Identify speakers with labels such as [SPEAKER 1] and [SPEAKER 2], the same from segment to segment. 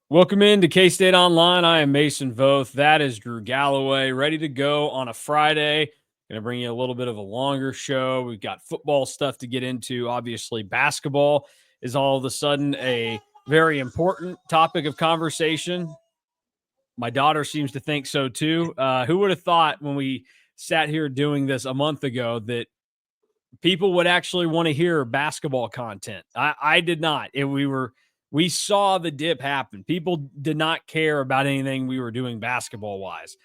[SPEAKER 1] Welcome into K-State Online. I am Mason Voth. That is Drew Galloway, ready to go on a Friday. Going to bring you a little bit of a longer show. We've got football stuff to get into. Obviously, basketball is all of a sudden a very important topic of conversation. My daughter seems to think so too. Who would have thought when we sat here doing this a month ago that people would actually want to hear basketball content? I did not. We saw the dip happen. People did not care about anything we were doing basketball wise.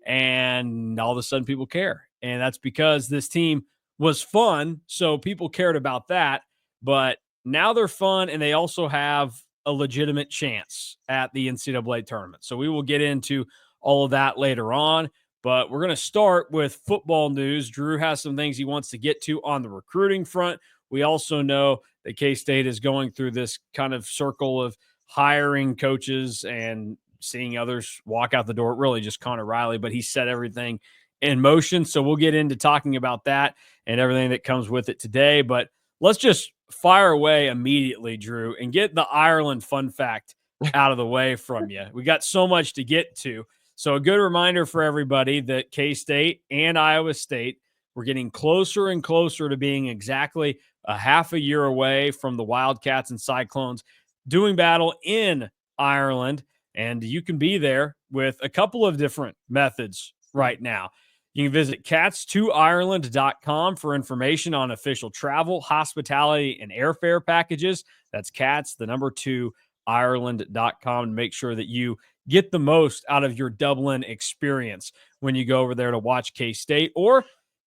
[SPEAKER 1] And all of a sudden people care. And that's because this team was fun. So people cared about that. But now they're fun and they also have a legitimate chance at the NCAA tournament. So we will get into all of that later on. But we're going to start with football news. Drew has some things he wants to get to on the recruiting front. We also know that K-State is going through this kind of circle of hiring coaches and seeing others walk out the door. Really just Connor Riley, but he set everything in motion. So we'll get into talking about that and everything that comes with it today. But let's just fire away immediately, Drew, and get the Ireland fun fact out of the way from you. We got so much to get to. So a good reminder for everybody that K-State and Iowa State, we're getting closer and closer to being exactly a half a year away from the Wildcats and Cyclones doing battle in Ireland. And you can be there with a couple of different methods right now. You can visit cats2ireland.com for information on official travel, hospitality, and airfare packages. That's cats, the number 2, Ireland.com to make sure that you get the most out of your Dublin experience when you go over there to watch K-State. Or,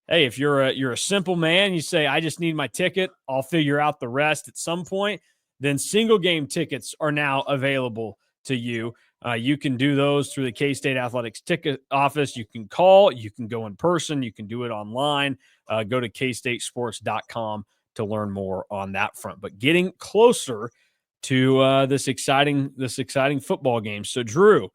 [SPEAKER 1] hey, if you're a simple man, you say, I just need my ticket, I'll figure out the rest at some point, then single game tickets are now available to you. You can do those through the K-State Athletics ticket office. You can call, you can go in person, you can do it online. Go to kstatesports.com to learn more on that front. But getting closer to this exciting football game. So, Drew,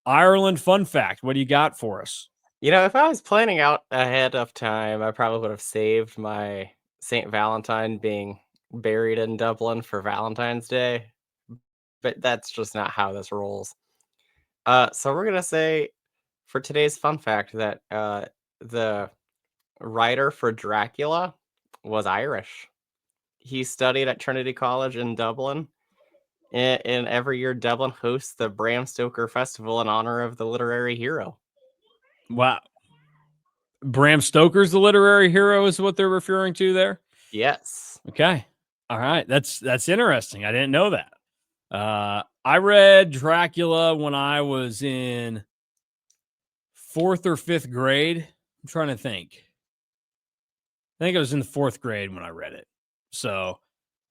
[SPEAKER 1] Ireland fun fact. What do you got for us?
[SPEAKER 2] If I was planning out ahead of time, I probably would have saved my St. Valentine being buried in Dublin for Valentine's Day, but that's just not how this rolls. So we're gonna say for today's fun fact that the writer for Dracula was Irish. He studied at Trinity College in Dublin, and every year Dublin hosts the Bram Stoker Festival in honor of the literary hero.
[SPEAKER 1] Wow. Bram Stoker's the literary hero is what they're referring to there?
[SPEAKER 2] Yes.
[SPEAKER 1] Okay. All right. That's interesting. I didn't know that. I read Dracula when I was in 4th or 5th grade. I'm trying to think. I think I was in the 4th grade when I read it. So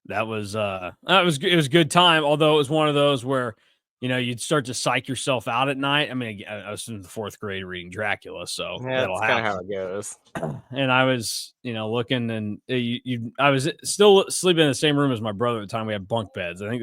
[SPEAKER 1] that was it was a good time, although it was one of those where you'd start to psych yourself out at night. I mean, I was in the 4th grade reading Dracula, so
[SPEAKER 2] Yeah,
[SPEAKER 1] that'll
[SPEAKER 2] that's kind of how
[SPEAKER 1] happen.
[SPEAKER 2] it goes.
[SPEAKER 1] And I was, looking, and I was still sleeping in the same room as my brother at the time. We had bunk beds. I think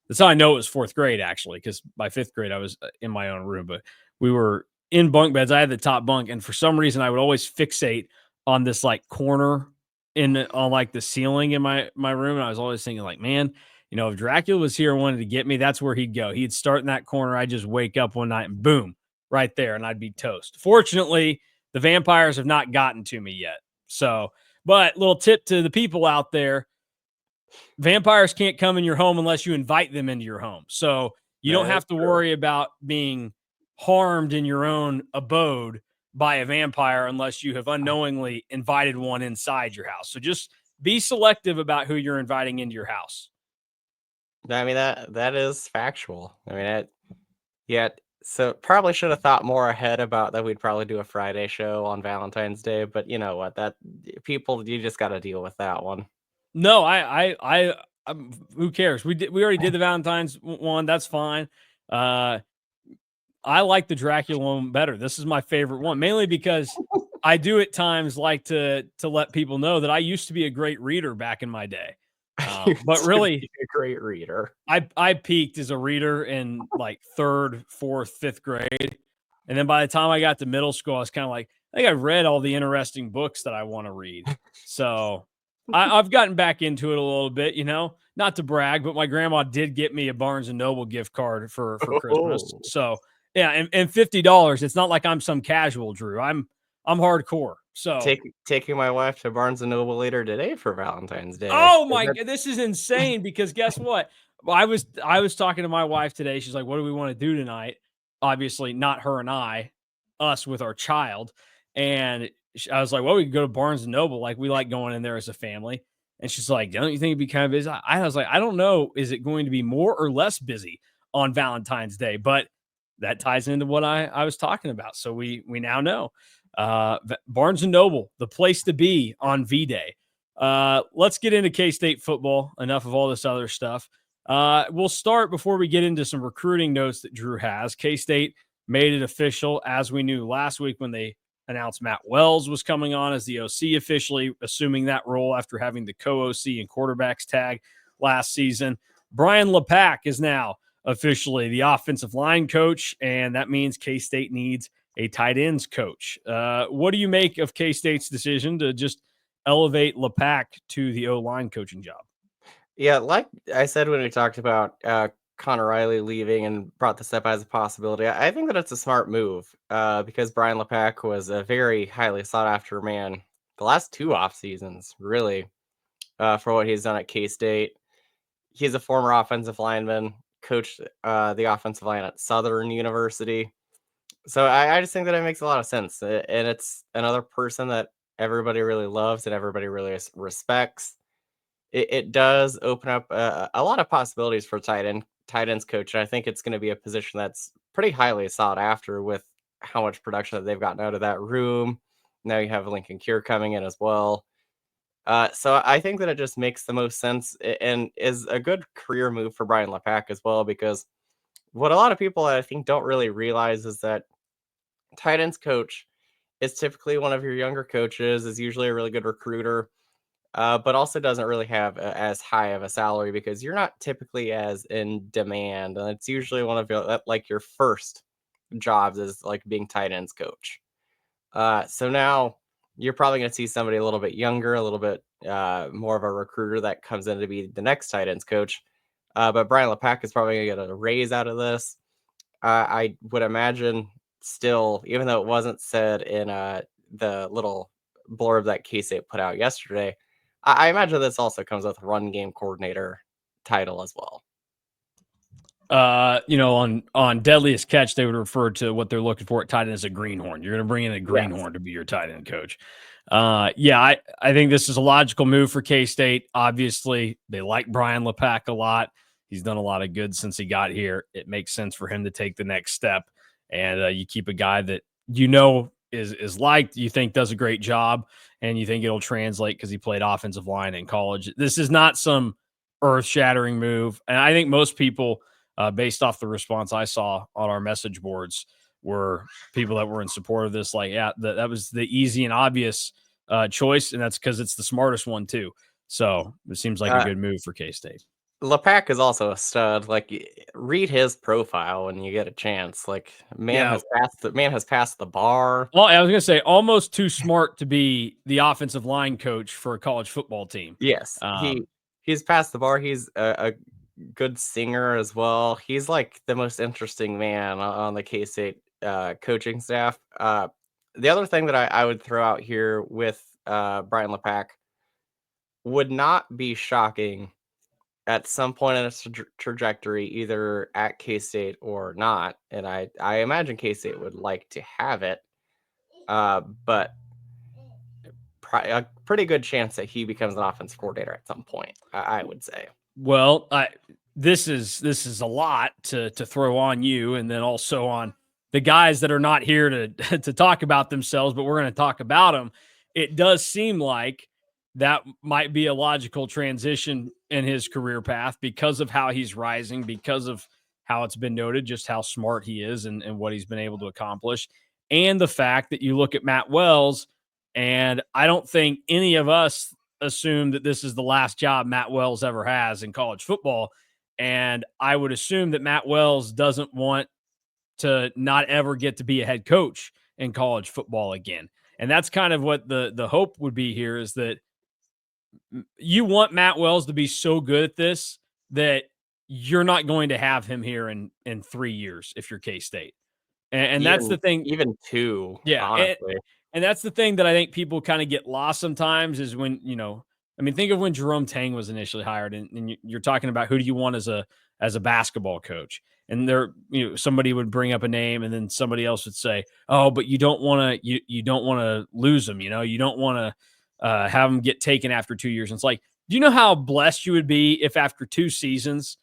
[SPEAKER 1] that's how I know it was 4th grade, actually, because by 5th grade I was in my own room, but we were in bunk beds. I had the top bunk, and for some reason I would always fixate on this like corner on like the ceiling in my room. And I was always thinking, like, man, if Dracula was here and wanted to get me, that's where he'd go. He'd start in that corner. I'd just wake up one night and boom, right there, and I'd be toast. Fortunately, the vampires have not gotten to me yet. So, but little tip to the people out there, vampires can't come in your home unless you invite them into your home. So you don't
[SPEAKER 2] That is
[SPEAKER 1] have to
[SPEAKER 2] true.
[SPEAKER 1] worry about being harmed in your own abode by a vampire unless you have unknowingly invited one inside your house. So just be selective about who you're inviting into your house.
[SPEAKER 2] I mean, that is factual. I mean, yeah. So probably should have thought more ahead about that. We'd probably do a Friday show on Valentine's Day, but you know what? That people, you just got to deal with that one.
[SPEAKER 1] No, who cares? We already did the Valentine's one. That's fine. I like the Dracula one better. This is my favorite one, mainly because I do at times like to let people know that I used to be a great reader back in my day.
[SPEAKER 2] You
[SPEAKER 1] But
[SPEAKER 2] should be
[SPEAKER 1] really,
[SPEAKER 2] a great reader.
[SPEAKER 1] I peaked as a reader in like 3rd, 4th, 5th grade. And then by the time I got to middle school, I was kind of like, I think I read all the interesting books that I want to read. So I've gotten back into it a little bit, not to brag, but my grandma did get me a Barnes and Noble gift card for Christmas.
[SPEAKER 2] Oh,
[SPEAKER 1] So yeah, and $50. It's not like I'm some casual Drew. I'm hardcore. So
[SPEAKER 2] taking my wife to Barnes and Noble later today for Valentine's Day.
[SPEAKER 1] oh my god, this is insane because guess what? Well, I was talking to my wife today. She's like, "What do we want to do tonight?" Obviously, not her and I, us with our child. And I was like, "Well, we could go to Barnes and Noble. Like we like going in there as a family." And she's like, "Don't you think it'd be kind of busy?" I was like, "I don't know. Is it going to be more or less busy on Valentine's Day?" But that ties into what I was talking about. So we now know. Barnes and Noble, the place to be on V Day. Let's get into K-State football. Enough of all this other stuff. We'll start before we get into some recruiting notes that Drew has. K-State made it official, as we knew last week when they announced Matt Wells was coming on as the OC, officially assuming that role after having the co-OC and quarterbacks tag last season. Brian Lepak is now officially the offensive line coach, and that means K-State needs a tight ends coach. What do you make of K-State's decision to just elevate Lepak to the O-line coaching job?
[SPEAKER 2] Yeah, like I said when we talked about Connor Riley leaving and brought this up as a possibility, I think that it's a smart move because Brian LePack was a very highly sought after man the last two off seasons, really, for what he's done at K State. He's a former offensive lineman, coached the offensive line at Southern University. So I just think that it makes a lot of sense. And it's another person that everybody really loves and everybody really respects. It does open up a lot of possibilities for tight ends coach. And I think it's going to be a position that's pretty highly sought after with how much production that they've gotten out of that room. Now you have Lincoln Cure coming in as well. So I think that it just makes the most sense and is a good career move for Brian LePack as well, because what a lot of people I think don't really realize is that tight ends coach is typically one of your younger coaches, is usually a really good recruiter, but also doesn't really have as high of a salary because you're not typically as in demand. And it's usually one of your, like your first jobs is like being tight ends coach. So now you're probably going to see somebody a little bit younger, a little bit more of a recruiter that comes in to be the next tight ends coach. But Brian LePack is probably going to get a raise out of this. I would imagine still, even though it wasn't said in the little blurb that K-State put out yesterday, I imagine this also comes with run game coordinator title as well.
[SPEAKER 1] On Deadliest Catch, they would refer to what they're looking for at tight end as a greenhorn. You're going to bring in a greenhorn to be your tight end coach. I think this is a logical move for K-State. Obviously, they like Brian LePack a lot. He's done a lot of good since he got here. It makes sense for him to take the next step. And you keep a guy that is liked, you think does a great job, and you think it'll translate because he played offensive line in college. This is not some earth-shattering move. And I think most people, based off the response I saw on our message boards, were people that were in support of this. Like, yeah, that was the easy and obvious choice, and that's because it's the smartest one too. So it seems like a good move for K-State.
[SPEAKER 2] LePack is also a stud. Like, read his profile when you get a chance. Like, has passed the bar.
[SPEAKER 1] Well, I was gonna say almost too smart to be the offensive line coach for a college football team.
[SPEAKER 2] Yes, he's passed the bar. He's a good singer as well. He's like the most interesting man on the K-State coaching staff. The other thing that I would throw out here with Brian LePack would not be shocking at some point in its trajectory, either at K-State or not. And I imagine K-State would like to have it, but a pretty good chance that he becomes an offensive coordinator at some point, I would say.
[SPEAKER 1] Well, this is a lot to throw on you, and then also on the guys that are not here to to talk about themselves, but we're going to talk about them. It does seem like that might be a logical transition in his career path because of how he's rising, because of how it's been noted, just how smart he is and what he's been able to accomplish, and the fact that you look at Matt Wells, and I don't think any of us assume that this is the last job Matt Wells ever has in college football. And I would assume that Matt Wells doesn't want to not ever get to be a head coach in college football again. And that's kind of what the hope would be here, is that you want Matt Wells to be so good at this that you're not going to have him here in 3 years if you're K-State. And that's the thing.
[SPEAKER 2] Even 2,
[SPEAKER 1] Yeah,
[SPEAKER 2] honestly.
[SPEAKER 1] and that's the thing that I think people kinda get lost sometimes is when, I mean, think of when Jerome Tang was initially hired, and you're talking about who do you want as a basketball coach, and somebody would bring up a name, and then somebody else would say, "Oh, but you don't wanna lose him, you don't wanna, have him get taken after 2 years." And it's like, do you know how blessed you would be if after 2 seasons,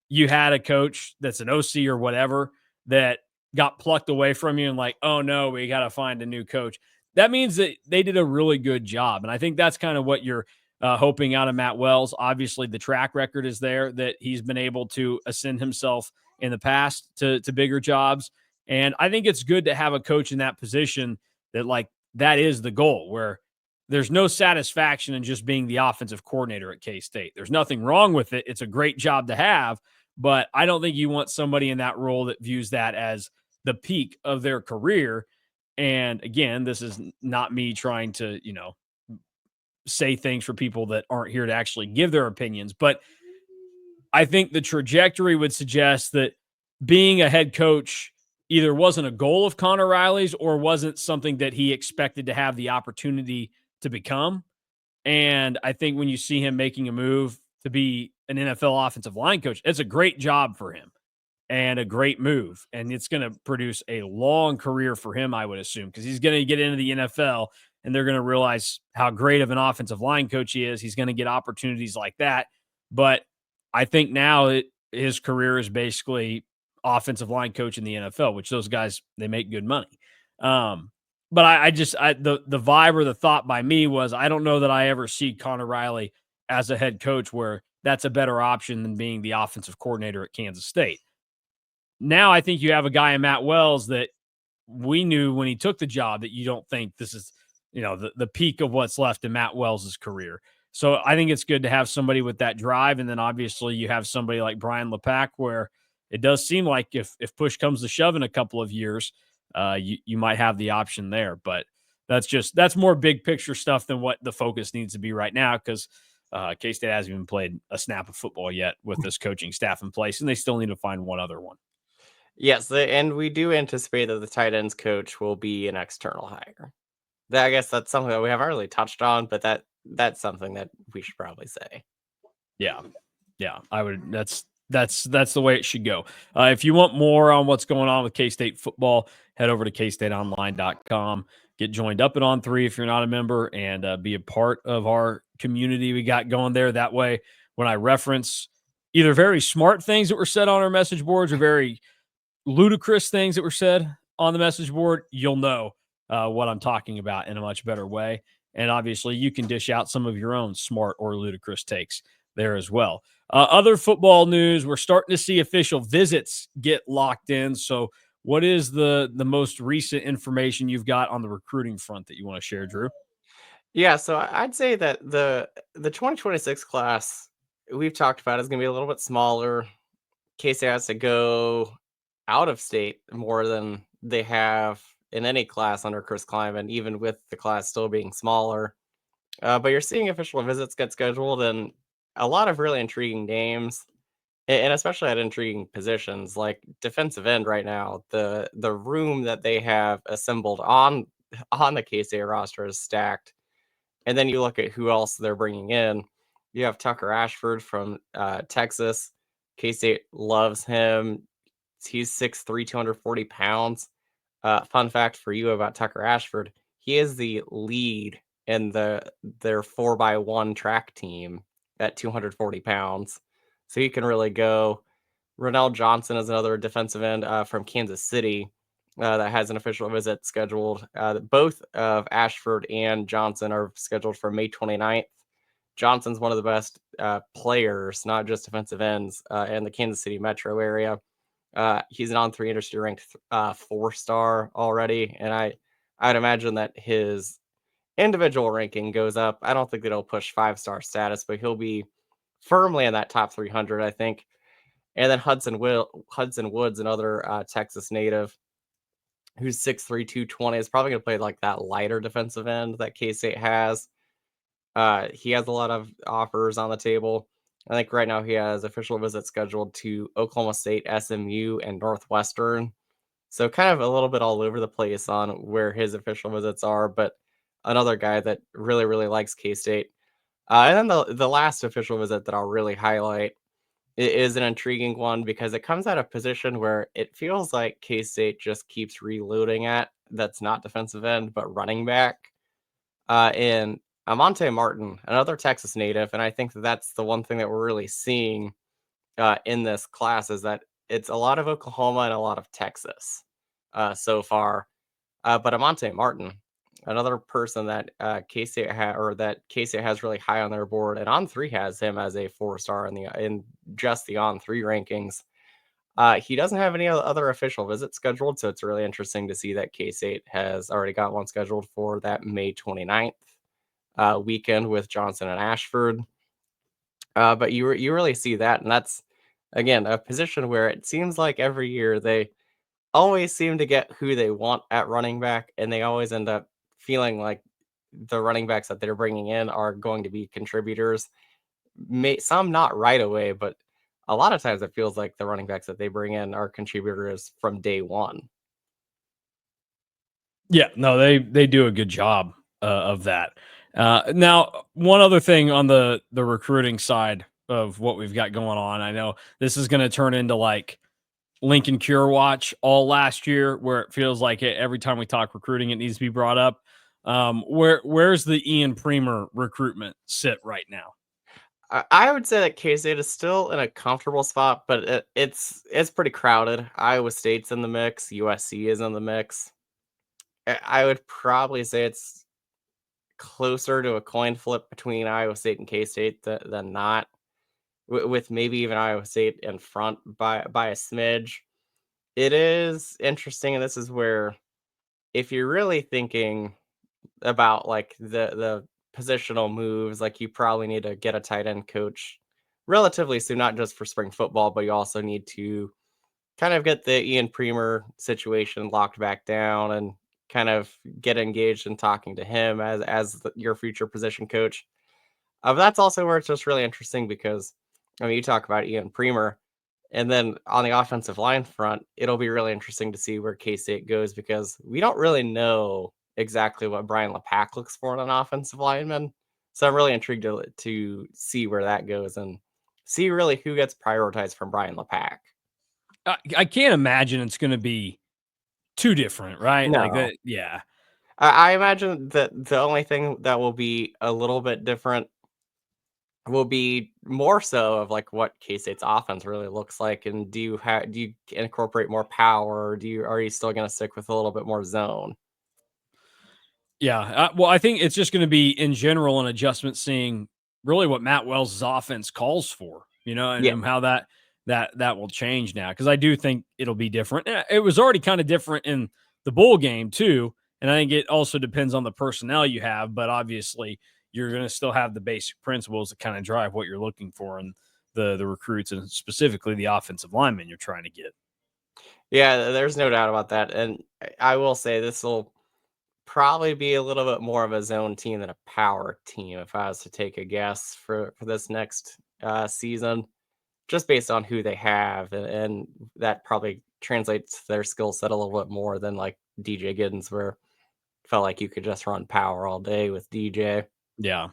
[SPEAKER 1] you had a coach that's an OC or whatever that got plucked away from you and like, "Oh, no, we gotta find a new coach." That means that they did a really good job, and I think that's kind of what you're, hoping out of Matt Wells. Obviously, the track record is there that he's been able to ascend himself in the past to bigger jobs, and I think it's good to have a coach in that position that, like, that is the goal, where there's no satisfaction in just being the offensive coordinator at K-State. There's nothing wrong with it. It's a great job to have, but I don't think you want somebody in that role that views that as the peak of their career. And again, this is not me trying to, say things for people that aren't here to actually give their opinions, but I think the trajectory would suggest that being a head coach either wasn't a goal of Connor Riley's or wasn't something that he expected to have the opportunity to become. And I think when you see him making a move to be an NFL offensive line coach, it's a great job for him and a great move. And it's going to produce a long career for him, I would assume, because he's going to get into the NFL and they're going to realize how great of an offensive line coach he is. He's going to get opportunities like that. But I think now his career is basically offensive line coach in the NFL, which those guys, they make good money. But the vibe or the thought by me was, I don't know that I ever see Connor Riley as a head coach where that's a better option than being the offensive coordinator at Kansas State. Now I think you have a guy in Matt Wells that we knew when he took the job that you don't think this is, the peak of what's left in Matt Wells's career. So I think it's good to have somebody with that drive. And then obviously you have somebody like Brian Lepak, where it does seem like if push comes to shove in a couple of years, you might have the option there. But that's more big picture stuff than what the focus needs to be right now, because K-State hasn't even played a snap of football yet with this coaching staff in place, and they still need to find one other one.
[SPEAKER 2] Yes, and we do anticipate that the tight ends coach will be an external hire. I guess that's something that we haven't really touched on, but that's something that we should probably say.
[SPEAKER 1] Yeah. Yeah. I would that's the way it should go. If you want more on what's going on with K-State football, head over to KStateOnline.com. Get joined up at On3 if you're not a member, and be a part of our community we got going there. That way, when I reference either very smart things that were said on our message boards or very ludicrous things that were said on the message board, you'll know what I'm talking about in a much better way. And obviously, you can dish out some of your own smart or ludicrous takes there as well. Other football news, we're starting to see official visits get locked in. So, what is the most recent information you've got on the recruiting front that you want to share, Drew?
[SPEAKER 2] Yeah, so I'd say that the 2026 class we've talked about is going to be a little bit smaller. K-State has to go out of state more than they have in any class under Chris Kleiman, even with the class still being smaller. But you're seeing official visits get scheduled and a lot of really intriguing names, and especially at intriguing positions like defensive end right now. The room that they have assembled on the K-State roster is stacked. And then you look at who else they're bringing in. You have Tucker Ashford from Texas. K-State loves him. He's 6'3", 240 pounds. Fun fact for you about Tucker Ashford: he is the lead in their 4x1 track team at 240 pounds. So he can really go. Ronell Johnson is another defensive end from Kansas City that has an official visit scheduled. Both of Ashford and Johnson are scheduled for May 29th. Johnson's one of the best players, not just defensive ends, in the Kansas City metro area. He's an On3 industry ranked 4-star already, and I'd imagine that his individual ranking goes up. I don't think that he'll push 5-star status, but he'll be firmly in that top 300, I think. And then Hudson Woods, another Texas native, who's 6'3", 220, is probably going to play like that lighter defensive end that K-State has. He has a lot of offers on the table. I think right now he has official visits scheduled to Oklahoma State, SMU, and Northwestern. So kind of a little bit all over the place on where his official visits are, but another guy that really, really likes K-State. And then the last official visit that I'll really highlight is an intriguing one because it comes at a position where it feels like K-State just keeps reloading at. That's not defensive end, but running back. And Amonte Martin, another Texas native, and I think that's the one thing that we're really seeing in this class is that it's a lot of Oklahoma and a lot of Texas so far. But Amonte Martin, another person that K-State or that K-State has really high on their board, and On3 has him as a 4-star in just the On3 rankings. He doesn't have any other official visits scheduled, so it's really interesting to see that K-State has already got one scheduled for that May 29th weekend with Johnson and Ashford. But you really see that, and that's again a position where it seems like every year they always seem to get who they want at running back, and they always end up feeling like the running backs that they're bringing in are going to be contributors. Some not right away, but a lot of times it feels like the running backs that they bring in are contributors from day one.
[SPEAKER 1] Yeah, no, they do a good job of that. Now, one other thing on the recruiting side of what we've got going on, I know this is going to turn into like Lincoln Cure Watch all last year, where it feels like every time we talk recruiting, it needs to be brought up. Where's the Ian Premer recruitment sit right now?
[SPEAKER 2] I would say that K-State is still in a comfortable spot, but it's pretty crowded. Iowa State's in the mix, USC is in the mix. I would probably say it's closer to a coin flip between Iowa State and K-State than not, with maybe even Iowa State in front by a smidge. It is interesting, and this is where if you're really thinking about like the positional moves, like you probably need to get a tight end coach relatively soon, not just for spring football, but you also need to kind of get the Ian Premer situation locked back down and kind of get engaged in talking to him as your future position coach. But that's also where it's just really interesting because I mean, you talk about Ian Premer, and then on the offensive line front, it'll be really interesting to see where K State goes because we don't really know exactly what Brian LePack looks for in an offensive lineman. So I'm really intrigued to see where that goes and see really who gets prioritized from Brian LePack.
[SPEAKER 1] I can't imagine it's going to be too different, right? Like
[SPEAKER 2] No,
[SPEAKER 1] that, yeah.
[SPEAKER 2] I imagine that the only thing that will be a little bit different will be more so of like what K-State's offense really looks like, and do you incorporate more power, or are you still going to stick with a little bit more zone?
[SPEAKER 1] Yeah. Well, I think it's just going to be in general an adjustment, seeing really what Matt Wells' offense calls for,
[SPEAKER 2] Yeah,
[SPEAKER 1] and how that will change now. Because I do think it'll be different. It was already kind of different in the bowl game too, and I think it also depends on the personnel you have. But obviously, you're going to still have the basic principles that kind of drive what you're looking for in the recruits, and specifically the offensive linemen you're trying to get.
[SPEAKER 2] yeah, there's no doubt about that. And I will say this will probably be a little bit more of a zone team than a power team if I was to take a guess for this next season, just based on who they have, and that probably translates their skill set a little bit more than like DJ Giddens, where felt like you could just run power all day with DJ.
[SPEAKER 1] Yeah.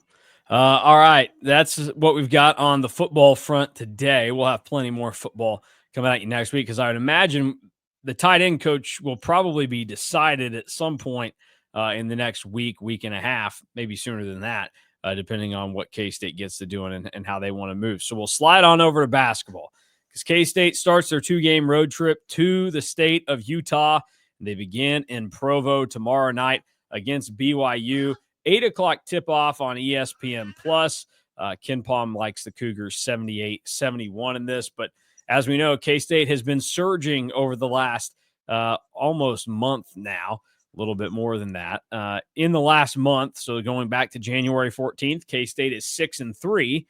[SPEAKER 1] All right. That's what we've got on the football front today. We'll have plenty more football coming at you next week because I would imagine the tight end coach will probably be decided at some point in the next week and a half, maybe sooner than that, depending on what K State gets to doing and how they want to move. So we'll slide on over to basketball because K State starts their 2-game road trip to the state of Utah. They begin in Provo tomorrow night against BYU. 8 o'clock tip off on ESPN Plus. Ken Palm likes the Cougars 78-71 in this, but as we know, K-State has been surging over the last almost month now, a little bit more than that. In the last month, so going back to January 14th, K-State is 6-3.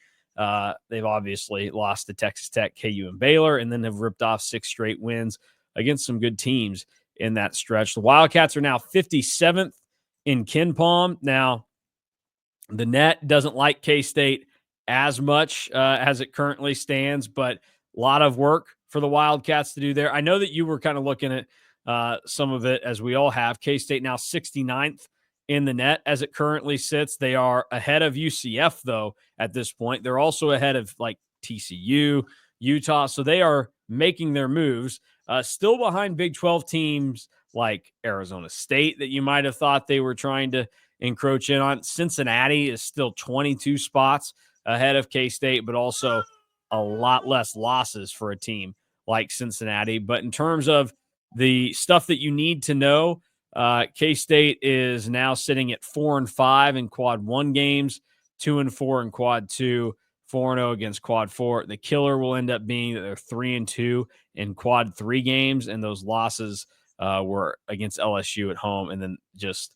[SPEAKER 1] They've obviously lost to Texas Tech, KU, and Baylor, and then have ripped off 6 straight wins against some good teams in that stretch. The Wildcats are now 57th in Ken Palm. Now, The net doesn't like K-State as much as it currently stands, but a lot of work for the Wildcats to do there. I know that you were kind of looking at some of it, as we all have. K-State now 69th in the net as it currently sits. They are ahead of UCF, though, at this point. They're also ahead of like TCU, Utah. So they are making their moves. Still behind Big 12 teams like Arizona State that you might have thought they were trying to encroach in on. Cincinnati is still 22 spots ahead of K-State, but also a lot less losses for a team like Cincinnati. But in terms of the stuff that you need to know, K-State is now sitting at 4-5 in quad one games, 2-4 in quad two, 4-0 against quad four. The killer will end up being that they're 3-2 in quad three games, and those losses were against LSU at home, and then just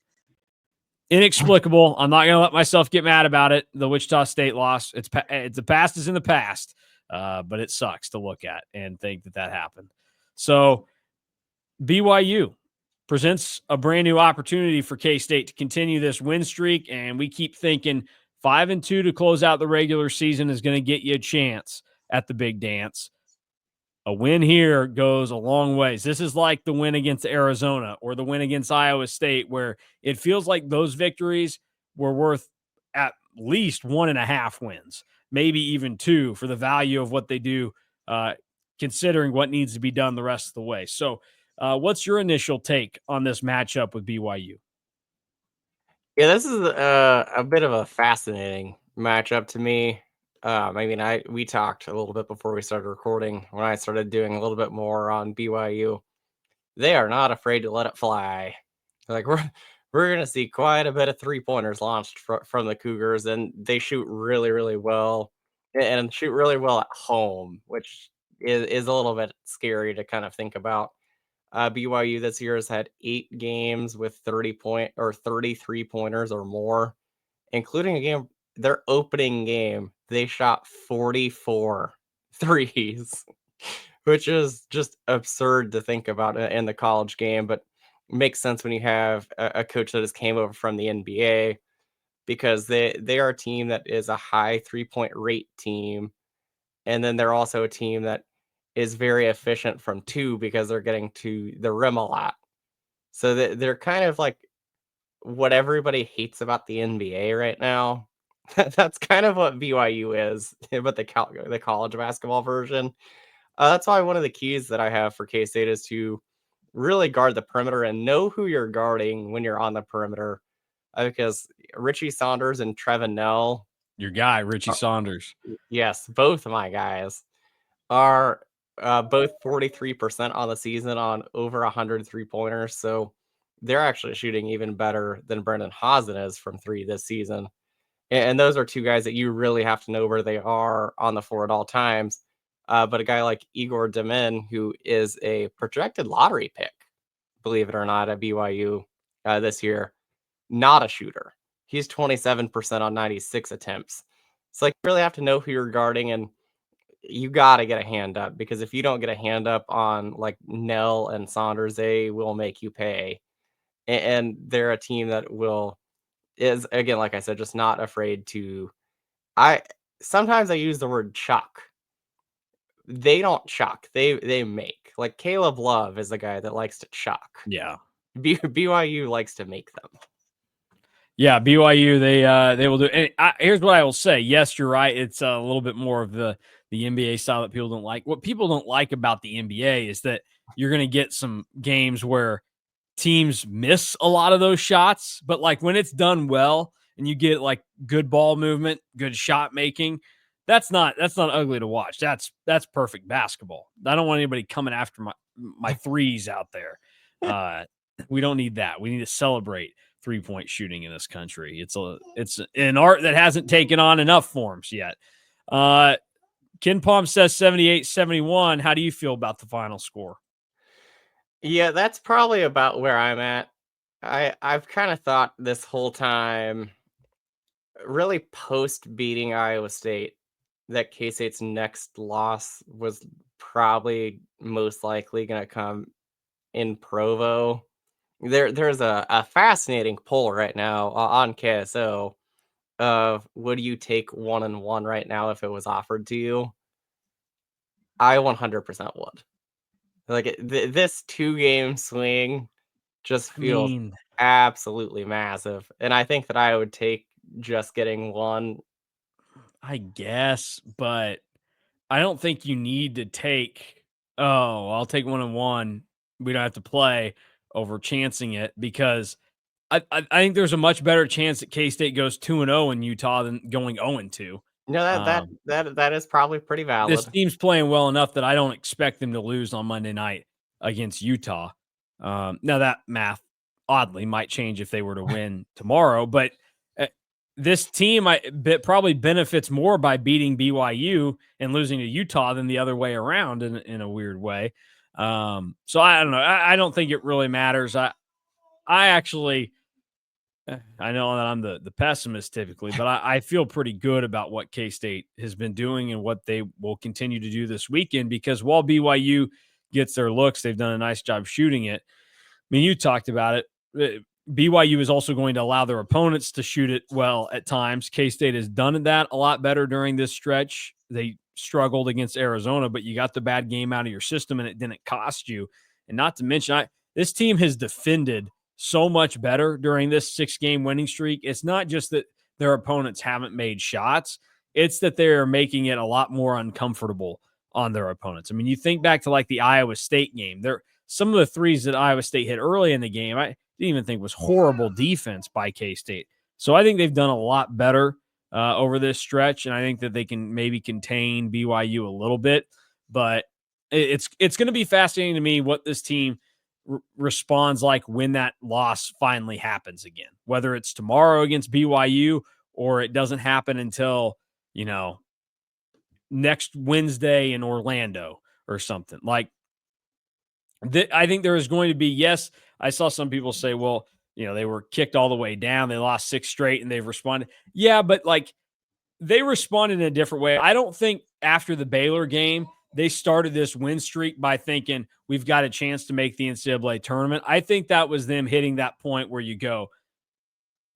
[SPEAKER 1] inexplicable. I'm not going to let myself get mad about it. The Wichita State loss, it's the past is in the past, but it sucks to look at and think that happened. So BYU presents a brand new opportunity for K-State to continue this win streak, and we keep thinking 5-2 to close out the regular season is going to get you a chance at the big dance. A win here goes a long ways. This is like the win against Arizona or the win against Iowa State, where it feels like those victories were worth at least 1.5 wins, maybe even 2 for the value of what they do, considering what needs to be done the rest of the way. So, what's your initial take on this matchup with BYU?
[SPEAKER 2] Yeah, this is a bit of a fascinating matchup to me. We talked a little bit before we started recording when I started doing a little bit more on BYU. They are not afraid to let it fly. Like we're gonna see quite a bit of 3-pointers launched from the Cougars, and they shoot really, really well, and shoot really well at home, which is a little bit scary to kind of think about. BYU this year has had 8 games with 30-point or 33 pointers or more, including a game, their opening game, they shot 44 threes, which is just absurd to think about in the college game, but makes sense when you have a coach that has came over from the NBA, because they are a team that is a high 3-point rate team, and then they're also a team that is very efficient from two because they're getting to the rim a lot. So they're kind of like what everybody hates about the NBA right now. That's kind of what BYU is, but the college basketball version. That's why one of the keys that I have for K-State is to really guard the perimeter and know who you're guarding when you're on the perimeter. Because Richie Saunders and Trevin Nell,
[SPEAKER 1] Your guy, Richie Saunders.
[SPEAKER 2] yes, both of my guys are both 43% on the season on over 100 3-pointers. So they're actually shooting even better than Brendan Hazen is from three this season. And those are two guys that you really have to know where they are on the floor at all times. But a guy like Igor Demin, who is a projected lottery pick, believe it or not, at BYU this year, not a shooter. He's 27% on 96 attempts. So like, you really have to know who you're guarding, and you got to get a hand up, because if you don't get a hand up on like Nell and Saunders, they will make you pay. And they're a team that is, again, like I said, just not afraid to. I sometimes I use the word chuck. They don't chuck. They make. Like Caleb Love is the guy that likes to chuck.
[SPEAKER 1] Yeah.
[SPEAKER 2] BYU likes to make them.
[SPEAKER 1] Yeah, BYU they will do. And here's what I will say. Yes, you're right. It's a little bit more of the NBA style that people don't like. What people don't like about the NBA is that you're going to get some games where teams miss a lot of those shots, but like when it's done well and you get like good ball movement, good shot making, that's not ugly to watch. That's perfect basketball. I don't want anybody coming after my threes out there. We don't need that. We need to celebrate 3-point shooting in this country. It's an art that hasn't taken on enough forms yet. Ken Palm says 78-71. How do you feel about the final score?
[SPEAKER 2] Yeah, that's probably about where I'm at. I've kind of thought this whole time, really post beating Iowa State, that K-State's next loss was probably most likely going to come in Provo. There's a fascinating poll right now on KSO of would you take 1-1 right now if it was offered to you? I 100% would. Like, this 2-game swing just
[SPEAKER 1] I
[SPEAKER 2] feels
[SPEAKER 1] mean,
[SPEAKER 2] absolutely massive, and I think that I would take just getting 1.
[SPEAKER 1] I guess, but I don't think you need to take, "Oh, I'll take 1 and 1. We don't have to play," over chancing it because I think there's a much better chance that K-State goes 2-0 in Utah than going 0-2.
[SPEAKER 2] No, that is probably pretty
[SPEAKER 1] This
[SPEAKER 2] valid.
[SPEAKER 1] team's playing well enough that I don't expect them to lose on Monday night against Utah. Now that math oddly might change if they were to win tomorrow, but uh, this team probably benefits more by beating BYU and losing to Utah than the other way around in a weird way. So I don't know. I don't think it really matters. I actually I know that I'm the pessimist typically, but I feel pretty good about what K State has been doing and what they will continue to do this weekend because while BYU gets their looks, they've done a nice job shooting it. I mean, you talked about it. BYU is also going to allow their opponents to shoot it well at times. K State has done that a lot better during this stretch. They struggled against Arizona, but you got the bad game out of your system and it didn't cost you. And not to mention, this team has defended so much better during this 6-game winning streak. It's not just that their opponents haven't made shots, it's that they're making it a lot more uncomfortable on their opponents. I mean, you think back to like the Iowa State game. There some of the threes that Iowa State hit early in the game, I didn't even think was horrible defense by K-State. So I think they've done a lot better over this stretch, and I think that they can maybe contain BYU a little bit. But it's going to be fascinating to me what this team responds like when that loss finally happens again, whether it's tomorrow against BYU or it doesn't happen until, you know, next Wednesday in Orlando or something. Like, I think there is going to be, yes, I saw some people say, well, they were kicked all the way down. They lost 6 straight and they've responded. Yeah, but like they responded in a different way. I don't think after the Baylor game, they started this win streak by thinking we've got a chance to make the NCAA tournament. I think that was them hitting that point where you go,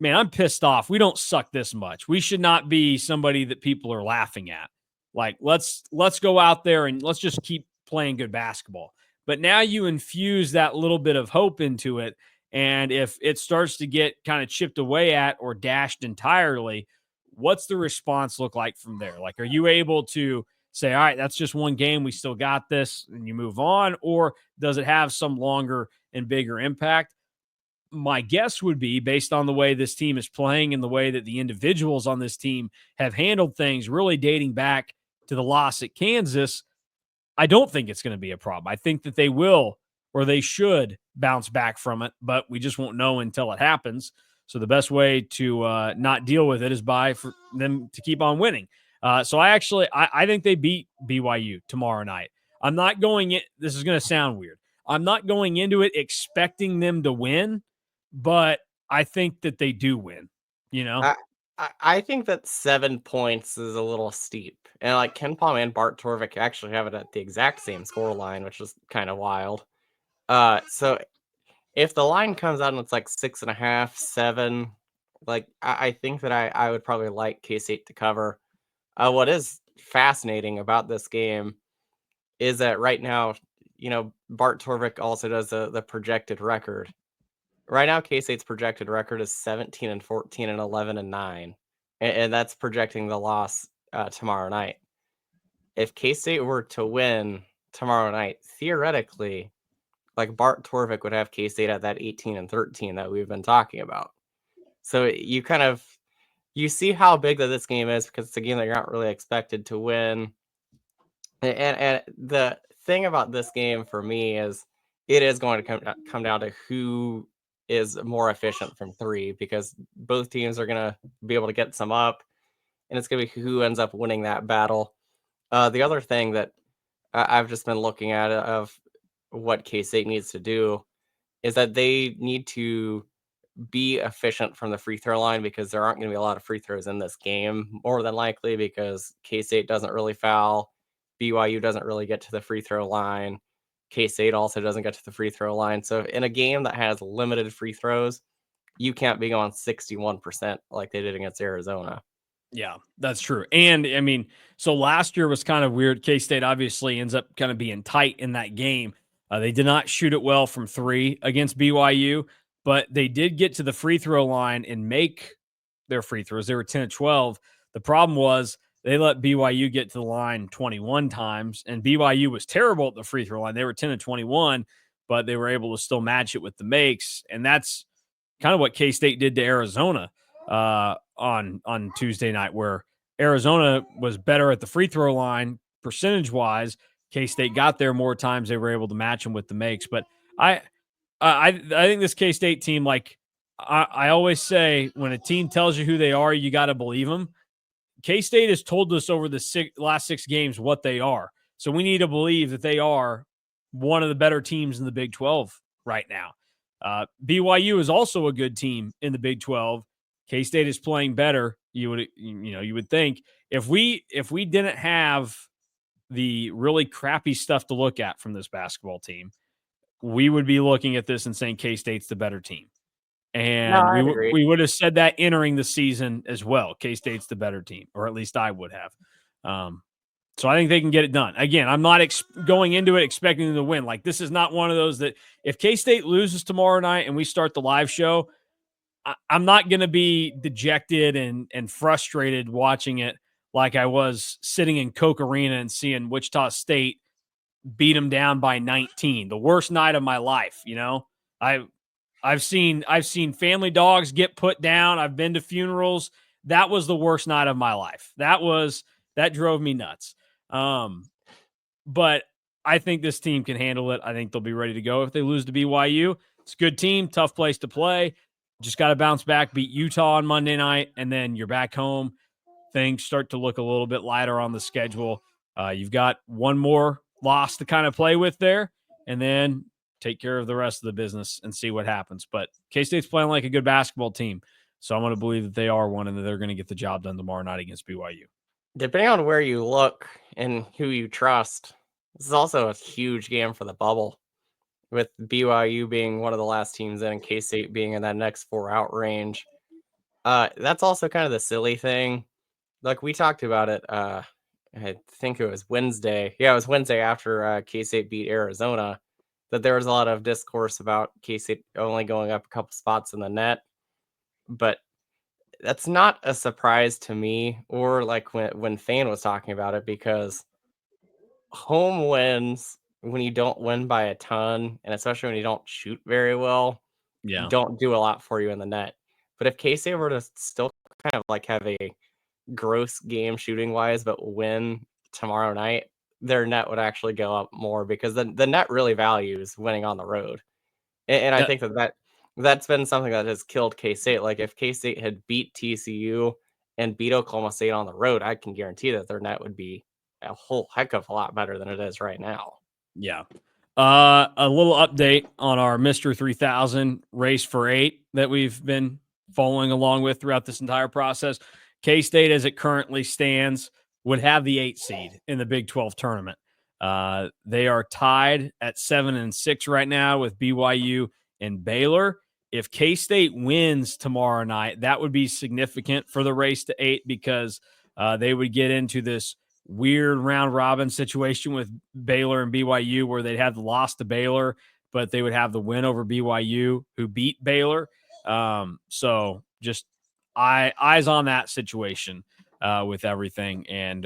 [SPEAKER 1] man, I'm pissed off. We don't suck this much. We should not be somebody that people are laughing at. Like, let's go out there and let's just keep playing good basketball. But now you infuse that little bit of hope into it. And if it starts to get kind of chipped away at or dashed entirely, what's the response look like from there? Like, are you able to say, all right, that's just one game. We still got this and you move on? Or does it have some longer and bigger impact? My guess would be based on the way this team is playing and the way that the individuals on this team have handled things really dating back to the loss at Kansas. I don't think it's going to be a problem. I think that they will or they should bounce back from it, but we just won't know until it happens. So the best way to not deal with it is for them to keep on winning. So I think they beat BYU tomorrow night. I'm not going in. This is going to sound weird. I'm not going into it expecting them to win, but I think that they do win, you know?
[SPEAKER 2] I I think that 7 points is a little steep, and, like, Ken Palm and Bart Torvik actually have it at the exact same score line, which is kinda wild. So if the line comes out and it's, like, 6.5, 7, like, I think that I would probably like K-State to cover. What is fascinating about this game is that right now, Bart Torvik also does the projected record. Right now, K-State's projected record is 17-14 and 11-9, and that's projecting the loss tomorrow night. If K-State were to win tomorrow night, theoretically, like Bart Torvik would have K-State at that 18-13 that we've been talking about. So you see how big that this game is because it's a game that you're not really expected to win. And the thing about this game for me is it is going to come down to who is more efficient from 3 because both teams are gonna be able to get some up, and it's gonna be who ends up winning that battle. The other thing that I've just been looking at of what K-State needs to do is that they need to be efficient from the free throw line because there aren't gonna be a lot of free throws in this game, more than likely because K-State doesn't really foul, BYU doesn't really get to the free throw line, K-State also doesn't get to the free throw line. So in a game that has limited free throws, you can't be going 61% like they did against Arizona.
[SPEAKER 1] Yeah, that's true. And I mean, so last year was kind of weird. K-State obviously ends up kind of being tight in that game. They did not shoot it well from three against BYU, but they did get to the free throw line and make their free throws. They were 10 of 12. The problem was they let BYU get to the line 21 times, and BYU was terrible at the free throw line. They were 10 of 21, but they were able to still match it with the makes. And that's kind of what K-State did to Arizona on Tuesday night, where Arizona was better at the free throw line percentage wise. K-State got there more times. They were able to match them with the makes. But I think this K-State team, like I always say, when a team tells you who they are, you got to believe them. K-State has told us over the last 6 games what they are. So we need to believe that they are one of the better teams in the Big 12 right now. BYU is also a good team in the Big 12. K-State is playing better. You would think if we didn't have the really crappy stuff to look at from this basketball team, we would be looking at this and saying K-State's the better team.
[SPEAKER 2] No,
[SPEAKER 1] And
[SPEAKER 2] I'd agree.
[SPEAKER 1] we would have said that entering the season as well. K-State's the better team, or at least I would have. So I think they can get it done. Again, I'm not going into it expecting them to win. Like, this is not one of those that if K-State loses tomorrow night and we start the live show, I'm not going to be dejected and frustrated watching it like I was sitting in Coke Arena and seeing Wichita State beat them down by 19. The worst night of my life, I've seen family dogs get put down. I've been to funerals. That was the worst night of my life. That drove me nuts. But I think this team can handle it. I think they'll be ready to go if they lose to BYU. It's a good team, tough place to play. Just got to bounce back, beat Utah on Monday night, and then you're back home. Things start to look a little bit lighter on the schedule. You've got one more loss to kind of play with there, and then take care of the rest of the business and see what happens. But K-State's playing like a good basketball team, so I'm going to believe that they are one and that they're going to get the job done tomorrow night against BYU.
[SPEAKER 2] Depending on where you look and who you trust, this is also a huge game for the bubble, with BYU being one of the last teams in and K-State being in that next 4 out range. That's also kind of the silly thing. Like, we talked about it, I think it was Wednesday. Yeah, it was Wednesday after K-State beat Arizona, that there was a lot of discourse about K-State only going up a couple spots in the net. But that's not a surprise to me, or like when Thane was talking about it, because home wins, when you don't win by a ton, and especially when you don't shoot very well,
[SPEAKER 1] Yeah.
[SPEAKER 2] don't do a lot for you in the net. But if K-State were to still kind of like have a gross game shooting wise, but win tomorrow night, their net would actually go up more, because the net really values winning on the road. And I
[SPEAKER 1] Yeah.
[SPEAKER 2] think that's been something that has killed K-State. Like, if K-State had beat TCU and beat Oklahoma State on the road, I can guarantee that their net would be a whole heck of a lot better than it is right now.
[SPEAKER 1] Yeah. A little update on our Mr. 3000 race for 8 that we've been following along with throughout this entire process. K-State, as it currently stands, would have the 8 seed in the Big 12 tournament. They are tied at 7-6 right now with BYU and Baylor. If K-State wins tomorrow night, that would be significant for the race to 8, because they would get into this weird round robin situation with Baylor and BYU, where they'd have the loss to Baylor, but they would have the win over BYU, who beat Baylor. So just eyes on that situation with everything. And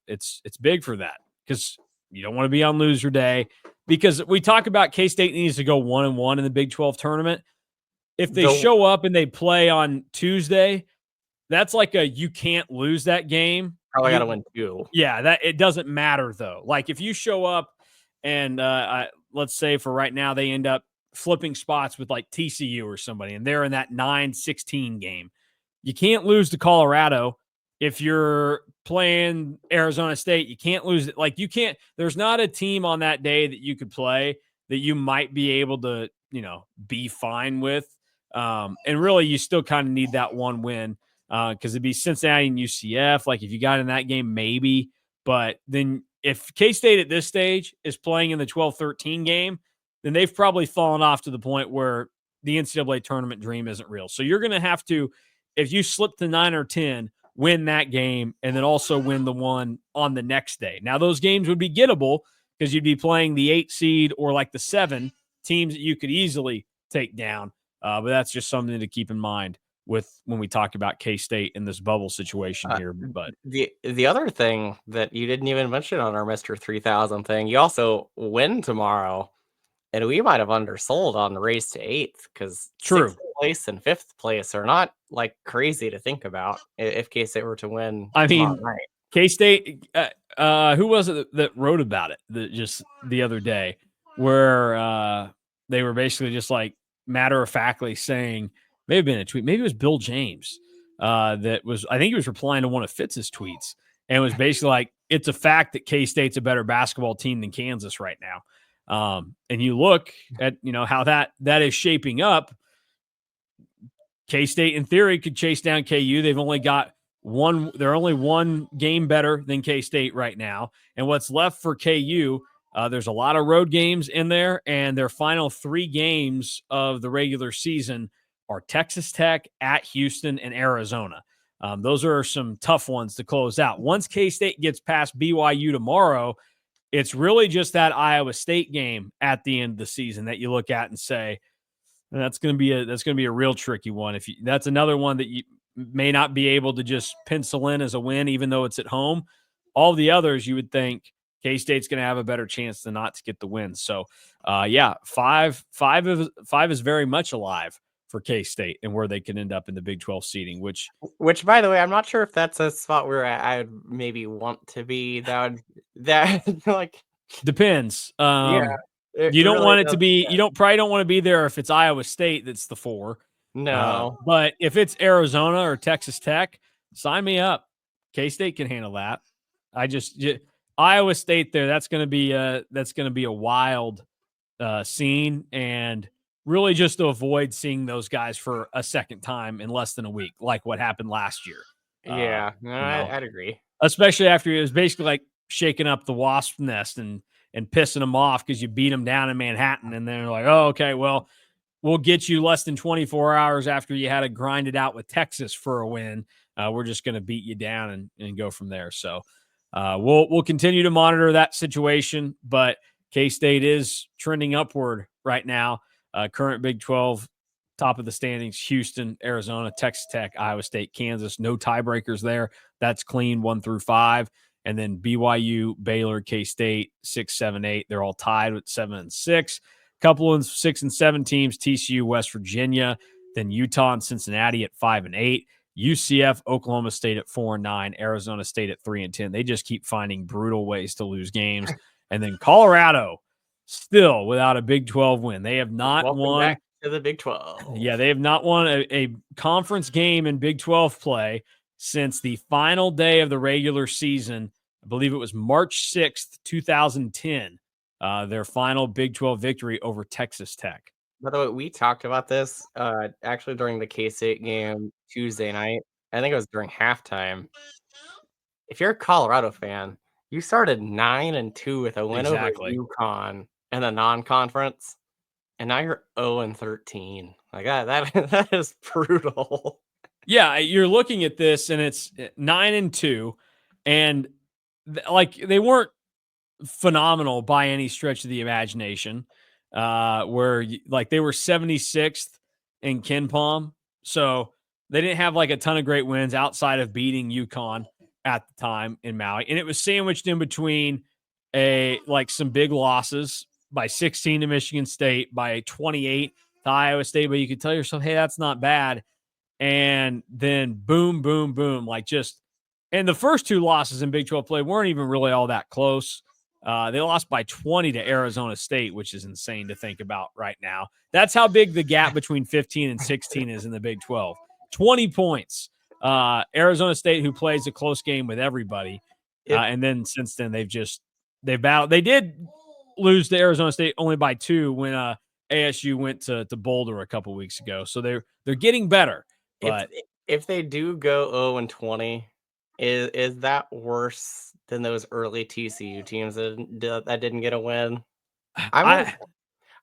[SPEAKER 1] it's big for that, because you don't want to be on loser day, because we talk about K-State needs to go 1-1 in the Big 12 tournament. If they show up and they play on Tuesday, that's like you can't lose that game.
[SPEAKER 2] Probably got to win 2.
[SPEAKER 1] Yeah, that it doesn't matter though. Like, if you show up and let's say for right now they end up flipping spots with like TCU or somebody, and they're in that 9-16 game, you can't lose to Colorado. If you're playing Arizona State, you can't lose it. Like, you can't. There's not a team on that day that you could play that you might be able to, be fine with. And really, you still kind of need that one win. Because it'd be Cincinnati and UCF. Like, if you got in that game, maybe. But then if K-State at this stage is playing in the 12-13 game, then they've probably fallen off to the point where the NCAA tournament dream isn't real. So you're going to have to, if you slip to 9 or 10, win that game and then also win the one on the next day. Now, those games would be gettable because you'd be playing the 8 seed or like the 7 teams that you could easily take down. But that's just something to keep in mind with when we talk about K-State in this bubble situation here. But
[SPEAKER 2] the other thing that you didn't even mention on our Mr. 3000 thing, you also win tomorrow, and we might have undersold on the race to 8th because
[SPEAKER 1] true.
[SPEAKER 2] 6th place and 5th place are not like crazy to think about if K-State were to win.
[SPEAKER 1] I mean,
[SPEAKER 2] tomorrow night.
[SPEAKER 1] K-State, who was it that wrote about it just the other day where they were basically just like matter-of-factly saying, may have been a tweet, maybe it was Bill James, that was, I think he was replying to one of Fitz's tweets, and it was basically like, it's a fact that K-State's a better basketball team than Kansas right now. And you look at, how that is shaping up. K-State, in theory, could chase down KU. They've only got they're only one game better than K-State right now. And what's left for KU, there's a lot of road games in there, and their final 3 games of the regular season are Texas Tech, at Houston, and Arizona. Those are some tough ones to close out. Once K-State gets past BYU tomorrow, it's really just that Iowa State game at the end of the season that you look at and say, that's going to be a real tricky one. That's another one that you may not be able to just pencil in as a win, even though it's at home. All the others, you would think K-State's going to have a better chance than not to get the win. So, five is very much alive for K-State and where they can end up in the Big 12 seeding. Which,
[SPEAKER 2] by the way, I'm not sure if that's a spot where I would maybe want to be. That like
[SPEAKER 1] depends.
[SPEAKER 2] Yeah.
[SPEAKER 1] You don't want it to be. You probably don't want to be there if it's Iowa State that's the 4.
[SPEAKER 2] No,
[SPEAKER 1] but if it's Arizona or Texas Tech, sign me up. K-State can handle that. Iowa State there. That's going to be a wild scene, and really just to avoid seeing those guys for a second time in less than a week, like what happened last year.
[SPEAKER 2] Yeah, I'd agree.
[SPEAKER 1] Especially after it was basically like shaking up the wasp nest and pissing them off because you beat them down in Manhattan, and they're like, oh, okay, well, we'll get you less than 24 hours after you had to grind it out with Texas for a win. We're just going to beat you down and go from there. So we'll continue to monitor that situation, but K-State is trending upward right now. Current Big 12, top of the standings, Houston, Arizona, Texas Tech, Iowa State, Kansas. No tiebreakers there. That's clean 1 through 5. And then BYU, Baylor, K-State, 6, 7, 8. They're all tied with 7 and 6. Couple of 6 and 7 teams, TCU, West Virginia, then Utah and Cincinnati at 5 and 8. UCF, Oklahoma State at 4 and 9, Arizona State at 3 and 10. They just keep finding brutal ways to lose games. And then Colorado, still without a Big 12 win. They have not won
[SPEAKER 2] back to the Big 12.
[SPEAKER 1] Yeah, they have not won a conference game in Big 12 play since the final day of the regular season. I believe it was March 6th, 2010. Their final Big 12 victory over Texas Tech.
[SPEAKER 2] By the way, we talked about this actually during the K-State game Tuesday night. I think it was during halftime. If you're a Colorado fan, you started 9 and 2 with a win over UConn in the non-conference, and now you're 0 and 13. Like that is brutal.
[SPEAKER 1] Yeah, you're looking at this, and it's 9 and 2, and like they weren't phenomenal by any stretch of the imagination. Where like they were 76th in KenPom, so they didn't have like a ton of great wins outside of beating UConn at the time in Maui, and it was sandwiched in between some big losses by 16 to Michigan State, by 28 to Iowa State, but you could tell yourself, hey, that's not bad. And then boom, boom, boom, and the first 2 losses in Big 12 play weren't even really all that close. They lost by 20 to Arizona State, which is insane to think about right now. That's how big the gap between 15 and 16 is in the Big 12. 20 points. Arizona State, who plays a close game with everybody. And then since then, they've battled. They did lose to Arizona State only by 2 when ASU went to Boulder a couple weeks ago. So they're getting better. But
[SPEAKER 2] if they do go 0 and 20, is that worse than those early TCU teams that didn't get a win?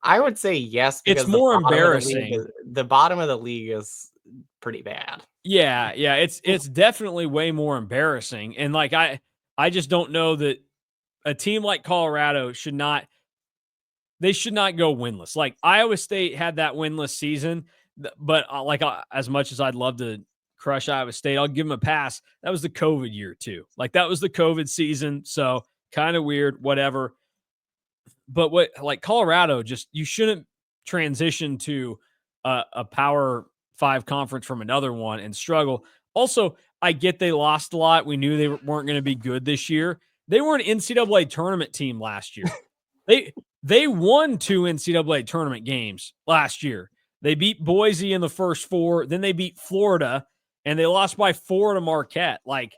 [SPEAKER 2] I would say yes,
[SPEAKER 1] It's
[SPEAKER 2] because
[SPEAKER 1] more embarrassing.
[SPEAKER 2] the bottom of the league is pretty bad.
[SPEAKER 1] Yeah, yeah, it's definitely way more embarrassing, and, like, I just don't know that a team like Colorado should not go winless. Like, Iowa State had that winless season, but, as much as I'd love to crush Iowa State, I'll give them a pass. That was the COVID year too. Like, that was the COVID season, so kinda weird, whatever. But Colorado, just you shouldn't transition to a Power 5 conference from another one and struggle. Also, I get they lost a lot. We knew they weren't going to be good this year. They were an NCAA tournament team last year. They won 2 NCAA tournament games last year. They beat Boise in the first 4, then they beat Florida, and they lost by 4 to Marquette. Like,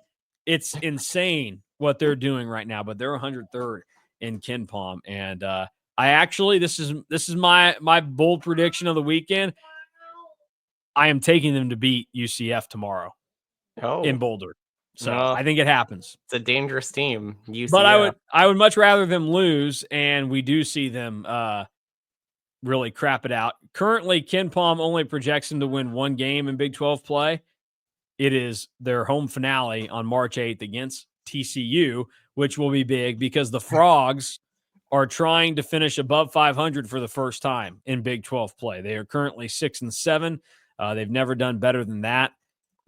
[SPEAKER 1] it's insane what they're doing right now, but they're 103rd in KenPom. And I actually, this is my bold prediction of the weekend. I am taking them to beat UCF tomorrow in
[SPEAKER 2] Oh,
[SPEAKER 1] Boulder. So
[SPEAKER 2] no,
[SPEAKER 1] I think it happens.
[SPEAKER 2] it's a dangerous team,
[SPEAKER 1] But
[SPEAKER 2] UCF.
[SPEAKER 1] I would much rather them lose, and we do see them really crap it out. Currently, KenPom only projects them to win 1 game in Big 12 play. It is their home finale on March 8th against TCU, which will be big because the Frogs are trying to finish above 500 for the first time in Big 12 play. They are currently 6-7. They've never done better than that.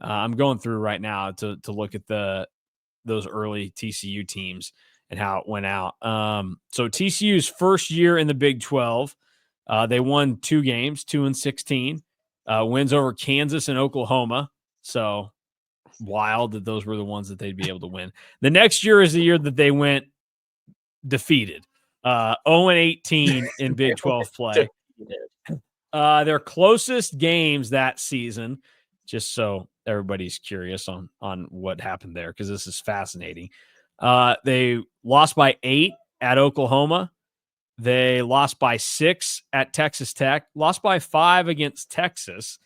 [SPEAKER 1] I'm going through right now to look at those early TCU teams and how it went out. So TCU's first year in the Big 12, they won 2 games, 2-16, wins over Kansas and Oklahoma. So wild that those were the ones that they'd be able to win. The next year is the year that they went defeated. 0-18 in Big 12 play. Their closest games that season, just so everybody's curious on what happened there, because this is fascinating. They lost by 8 at Oklahoma. They lost by 6 at Texas Tech, lost by 5 against Texas.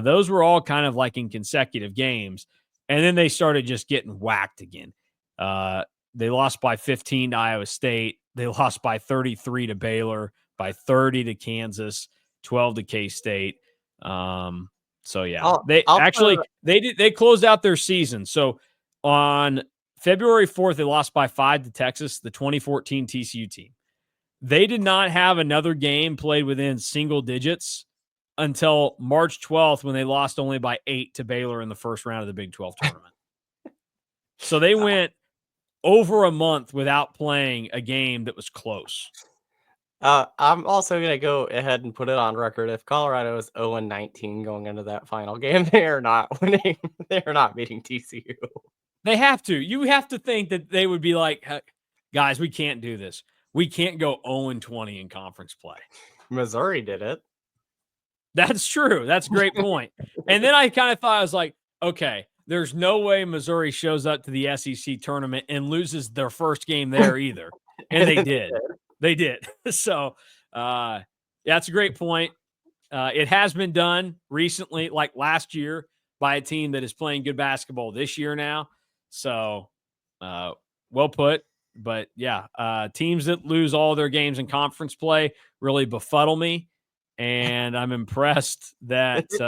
[SPEAKER 1] Those were all kind of like in consecutive games. And then they started just getting whacked again. They lost by 15 to Iowa State. They lost by 33 to Baylor, by 30 to Kansas, 12 to K-State. So yeah, they closed out their season. So on February 4th, they lost by 5 to Texas, the 2014 TCU team. They did not have another game played within single digits until March 12th, when they lost only by 8 to Baylor in the first round of the Big 12 tournament. So they went over a month without playing a game that was close.
[SPEAKER 2] I'm also going to go ahead and put it on record. If Colorado is 0-19 going into that final game, they are not winning. They are not beating TCU.
[SPEAKER 1] They have to. You have to think that they would be like, guys, we can't do this. We can't go 0-20 in conference play.
[SPEAKER 2] Missouri did it.
[SPEAKER 1] That's true. That's a great point. And then I kind of thought, I was like, okay, there's no way Missouri shows up to the SEC tournament and loses their first game there either. And they did. They did. So that's a great point. It has been done recently, like last year, by a team that is playing good basketball this year now. So well put. But yeah, teams that lose all their games in conference play really befuddle me. And I'm impressed that
[SPEAKER 2] it's